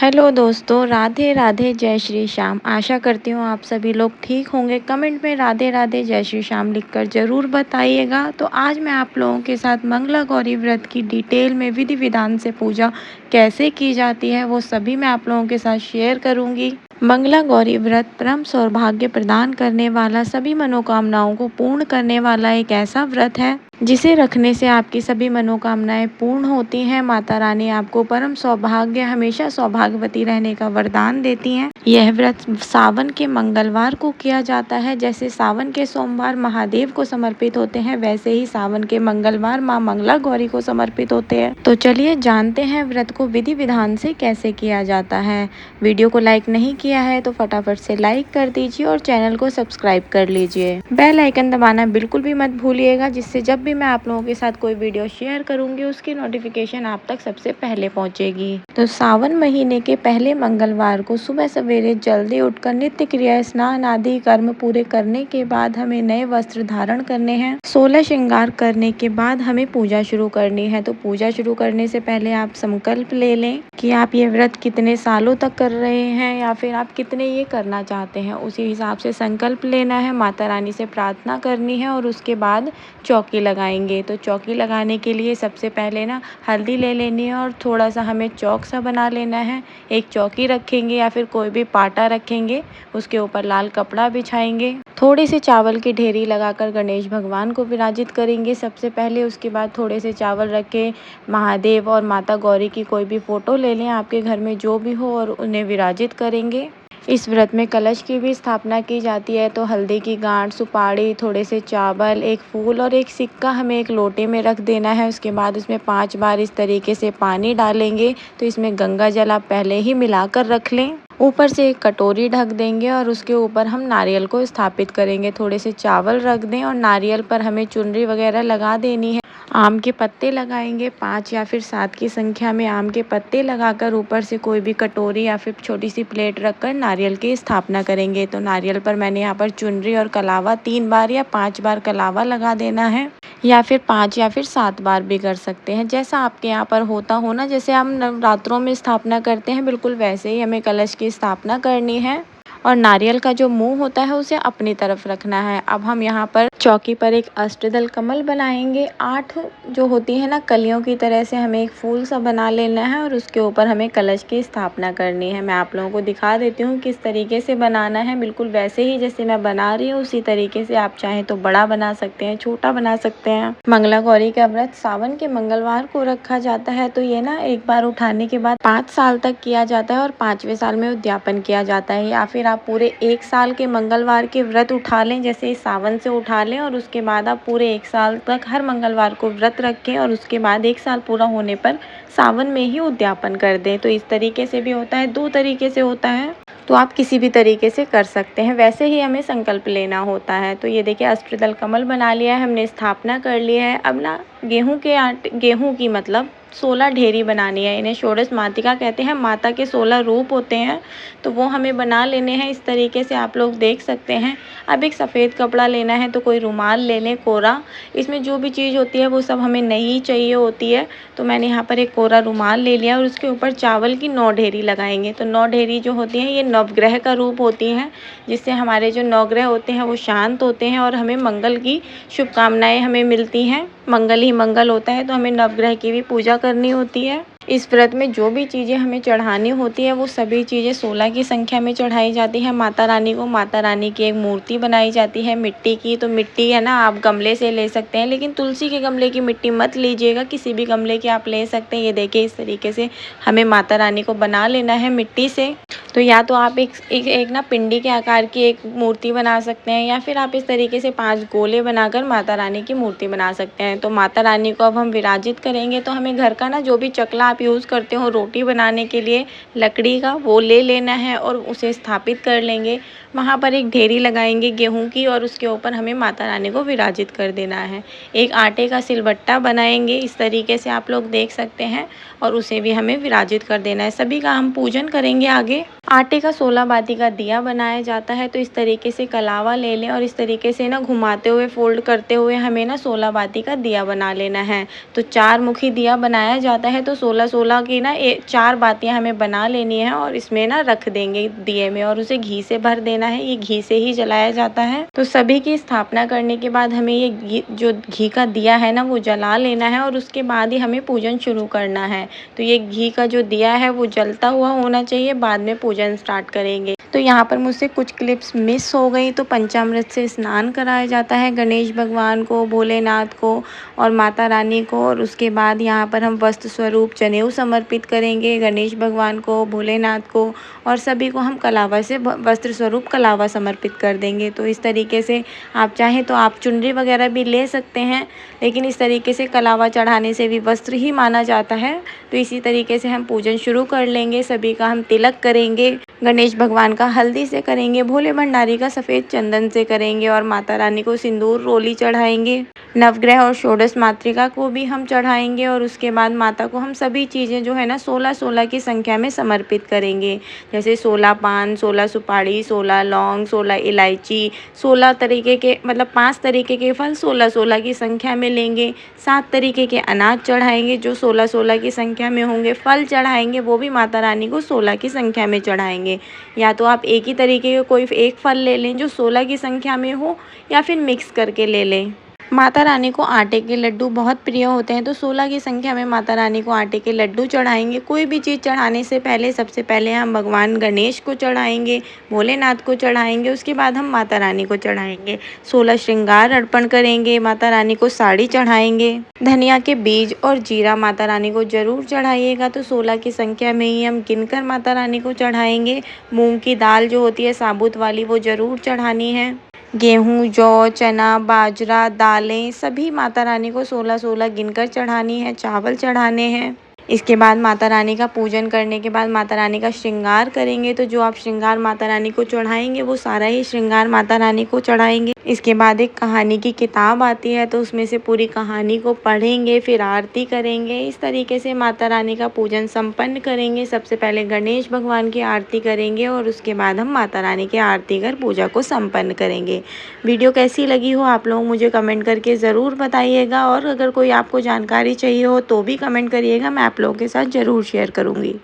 Hello दोस्तों, राधे राधे, जय श्री श्याम। आशा करती हूँ आप सभी लोग ठीक होंगे। कमेंट में राधे राधे जय श्री श्याम लिखकर ज़रूर बताइएगा। तो आज मैं आप लोगों के साथ मंगला गौरी व्रत की डिटेल में विधि विधान से पूजा कैसे की जाती है वो सभी मैं आप लोगों के साथ शेयर करूँगी। मंगला गौरी व्रत परम सौभाग्य प्रदान करने वाला, सभी मनोकामनाओं को पूर्ण करने वाला एक ऐसा व्रत है जिसे रखने से आपकी सभी मनोकामनाएं पूर्ण होती हैं। माता रानी आपको परम सौभाग्य, हमेशा सौभाग्यवती रहने का वरदान देती हैं। यह व्रत सावन के मंगलवार को किया जाता है। जैसे सावन के सोमवार महादेव को समर्पित होते हैं, वैसे ही सावन के मंगलवार माँ मंगला गौरी को समर्पित होते हैं। तो चलिए जानते हैं व्रत को विधि विधान से कैसे किया जाता है। वीडियो को लाइक नहीं किया है तो फटाफट से लाइक कर दीजिए और चैनल को सब्सक्राइब कर लीजिए। बेल आइकन दबाना बिल्कुल भी मत भूलिएगा, जिससे जब भी मैं आप लोगों के साथ कोई वीडियो शेयर करूंगी उसकी नोटिफिकेशन आप तक सबसे पहले पहुंचेगी। तो सावन महीने के पहले मंगलवार को सुबह सवेरे जल्दी उठकर नित्य क्रिया, स्नान आदि कर्म पूरे करने के बाद हमें नए वस्त्र धारण करने हैं। 16 श्रृंगार करने के बाद हमें पूजा शुरू करनी है। तो पूजा शुरू करने से पहले आप संकल्प ले लें कि आप ये व्रत कितने सालों तक कर रहे हैं या फिर आप कितने ये करना चाहते हैं। उसी हिसाब से संकल्प लेना है, माता रानी से प्रार्थना करनी है और उसके बाद चौकी लगाएंगे। तो चौकी लगाने के लिए सबसे पहले ना हल्दी ले लेनी है और थोड़ा सा हमें चौक सा बना लेना है। एक चौकी रखेंगे या फिर कोई भी पाटा रखेंगे, उसके ऊपर लाल कपड़ा बिछाएंगे। थोड़े से चावल की ढेरी लगाकर गणेश भगवान को विराजित करेंगे सबसे पहले। उसके बाद थोड़े से चावल रख के महादेव और माता गौरी की कोई भी फ़ोटो ले लें आपके घर में जो भी हो और उन्हें विराजित करेंगे। इस व्रत में कलश की भी स्थापना की जाती है। तो हल्दी की गांठ, सुपारी, थोड़े से चावल, एक फूल और एक सिक्का हमें एक लोटे में रख देना है। उसके बाद उसमें 5 बार इस तरीके से पानी डालेंगे। तो इसमें गंगा जल आप पहले ही मिलाकर रख लें। ऊपर से एक कटोरी ढक देंगे और उसके ऊपर हम नारियल को स्थापित करेंगे। थोड़े से चावल रख दें और नारियल पर हमें चुनरी वगैरह लगा देनी है। आम के पत्ते लगाएंगे, 5 या फिर 7 की संख्या में आम के पत्ते लगाकर ऊपर से कोई भी कटोरी या फिर छोटी सी प्लेट रखकर नारियल की स्थापना करेंगे। तो नारियल पर मैंने यहाँ पर चुनरी और कलावा 3 बार या 5 बार कलावा लगा देना है, या फिर 5 या फिर 7 बार भी कर सकते हैं, जैसा आपके यहाँ पर होता हो ना। जैसे हम नवरात्रों में स्थापना करते हैं, बिल्कुल वैसे ही हमें कलश की स्थापना करनी है। और नारियल का जो मुंह होता है उसे अपनी तरफ रखना है। अब हम यहाँ पर चौकी पर एक अष्टदल कमल बनाएंगे। 8 जो होती है ना कलियों की तरह से हमें एक फूल सा बना लेना है और उसके ऊपर हमें कलश की स्थापना करनी है। मैं आप लोगों को दिखा देती हूँ किस तरीके से बनाना है। बिल्कुल वैसे ही जैसे मैं बना रही हूँ उसी तरीके से आप चाहें तो बड़ा बना सकते हैं, छोटा बना सकते हैं। मंगला गौरी का व्रत सावन के मंगलवार को रखा जाता है। तो ये ना एक बार उठाने के बाद 5 साल तक किया जाता है और 5वें साल में उद्यापन किया जाता है। या फिर आप पूरे 1 साल के मंगलवार के व्रत उठा लें, जैसे सावन से उठा लें और उसके बाद आप पूरे 1 साल तक हर मंगलवार को व्रत रखें और उसके बाद 1 साल पूरा होने पर सावन में ही उद्यापन कर दें। तो इस तरीके से भी होता है, 2 तरीके से होता है। तो आप किसी भी तरीके से कर सकते हैं, वैसे ही हमें संकल्प लेना होता है। तो ये देखिए अष्टदल कमल बना लिया है हमने, स्थापना कर लिया है। अब ना गेहूं की मतलब 16 ढेरी बनानी है। इन्हें षोडश मातिका कहते हैं। माता के 16 रूप होते हैं, तो वो हमें बना लेने हैं। इस तरीके से आप लोग देख सकते हैं। अब एक सफ़ेद कपड़ा लेना है, तो कोई रुमाल ले लें कोरा। इसमें जो भी चीज़ होती है वो सब हमें नहीं चाहिए होती है। तो मैंने यहाँ पर एक कोरा रुमाल ले लिया और उसके ऊपर चावल की 9 ढेरी लगाएंगे। तो 9 ढेरी जो होती हैं ये नवग्रह का रूप होती हैं, जिससे हमारे जो नवग्रह होते हैं वो शांत होते हैं और हमें मंगल की शुभकामनाएं हमें मिलती हैं। मंगल ही मंगल होता है, तो हमें नवग्रह की भी पूजा करनी होती है। इस व्रत में जो भी चीज़ें हमें चढ़ानी होती है वो सभी चीज़ें 16 की संख्या में चढ़ाई जाती है माता रानी को। माता रानी की एक मूर्ति बनाई जाती है मिट्टी की। तो मिट्टी है ना, आप गमले से ले सकते हैं, लेकिन तुलसी के गमले की मिट्टी मत लीजिएगा, किसी भी गमले की आप ले सकते हैं। ये देखिए इस तरीके से हमें माता रानी को बना लेना है मिट्टी से। तो या तो आप एक ना पिंडी के आकार की एक मूर्ति बना सकते हैं, या फिर आप इस तरीके से 5 गोले बनाकर माता रानी की मूर्ति बना सकते हैं। तो माता रानी को अब हम विराजित करेंगे। तो हमें घर का ना जो भी चकला आप यूज़ करते हो रोटी बनाने के लिए लकड़ी का, वो ले लेना है और उसे स्थापित कर लेंगे। वहाँ पर एक ढेरी लगाएंगे गेहूं की और उसके ऊपर हमें माता रानी को विराजित कर देना है। एक आटे का सिलबट्टा बनाएंगे, इस तरीके से आप लोग देख सकते हैं, और उसे भी हमें विराजित कर देना है। सभी का हम पूजन करेंगे आगे। आटे का 16 बाती का दिया बनाया जाता है। तो इस तरीके से कलावा ले लें और इस तरीके से ना घुमाते हुए फोल्ड करते हुए हमें ना 16 बाती का दिया बना लेना है। तो 4 मुखी दिया बनाया जाता है, तो 16-16 की ना 4 बातियाँ हमें बना लेनी है और इसमें ना रख देंगे दिए में और उसे घी से भर देना है। ये घी से ही जलाया जाता है। तो सभी की स्थापना करने के बाद हमें ये जो घी का दिया है ना वो जला लेना है और उसके बाद ही हमें पूजन शुरू करना है। तो ये घी का जो दिया है वो जलता हुआ होना चाहिए, बाद में पूजन स्टार्ट करेंगे। तो यहाँ पर मुझसे कुछ क्लिप्स मिस हो गई। तो पंचामृत से स्नान कराया जाता है गणेश भगवान को, भोलेनाथ को और माता रानी को। और उसके बाद यहाँ पर हम वस्त्र स्वरूप जनेऊ समर्पित करेंगे गणेश भगवान को, भोलेनाथ को और सभी को हम कलावा से वस्त्र स्वरूप कलावा समर्पित कर देंगे। तो इस तरीके से आप चाहें तो आप चुनरी वगैरह भी ले सकते हैं, लेकिन इस तरीके से कलावा चढ़ाने से भी वस्त्र ही माना जाता है। तो इसी तरीके से हम पूजन शुरू कर लेंगे। सभी का हम तिलक करेंगे, गणेश भगवान का हल्दी से करेंगे, भोले भंडारी का सफ़ेद चंदन से करेंगे और माता रानी को सिंदूर रोली चढ़ाएंगे। नवग्रह और षोडश मातृका को भी हम चढ़ाएंगे और उसके बाद माता को हम सभी चीज़ें जो है ना 16-16 की संख्या में समर्पित करेंगे। जैसे 16 पान, 16 सुपारी, 16 लौंग, 16 इलायची, 16 तरीके के मतलब 5 तरीके के फल 16-16 की संख्या में लेंगे। 7 तरीके के अनाज चढ़ाएंगे जो 16-16 की संख्या में होंगे। फल चढ़ाएंगे, वो भी माता रानी को 16 की संख्या में चढ़ाएंगे। या तो आप एक ही तरीके का कोई एक फल ले लें जो 16 की संख्या में हो, या फिर मिक्स करके ले लें। माता रानी को आटे के लड्डू बहुत प्रिय होते हैं, तो 16 की संख्या में माता रानी को आटे के लड्डू चढ़ाएंगे। कोई भी चीज़ चढ़ाने से पहले सबसे पहले हम भगवान गणेश को चढ़ाएंगे, भोलेनाथ को चढ़ाएंगे, उसके बाद हम माता रानी को चढ़ाएंगे। 16 श्रृंगार अर्पण करेंगे, माता रानी को साड़ी चढ़ाएंगे। धनिया के बीज और जीरा माता रानी को जरूर चढ़ाइएगा। तो 16 की संख्या में ही हम गिनकर माता रानी को चढ़ाएंगे। मूंग की दाल जो होती है साबुत वाली, वो जरूर चढ़ानी है। गेहूँ, जौ, चना, बाजरा, दालें सभी माता रानी को 16-16 गिनकर चढ़ानी है। चावल चढ़ाने हैं। इसके बाद माता रानी का पूजन करने के बाद माता रानी का श्रृंगार करेंगे। तो जो आप श्रृंगार माता रानी को चढ़ाएंगे वो सारा ही श्रृंगार माता रानी को चढ़ाएंगे। इसके बाद एक कहानी की किताब आती है, तो उसमें से पूरी कहानी को पढ़ेंगे, फिर आरती करेंगे। इस तरीके से माता रानी का पूजन संपन्न करेंगे। सबसे पहले गणेश भगवान की आरती करेंगे और उसके बाद हम माता रानी की आरती कर पूजा को संपन्न करेंगे। वीडियो कैसी लगी हो आप लोग मुझे कमेंट करके ज़रूर बताइएगा, और अगर कोई आपको जानकारी चाहिए हो तो भी कमेंट करिएगा, मैं आप लोगों के साथ ज़रूर शेयर करूँगी।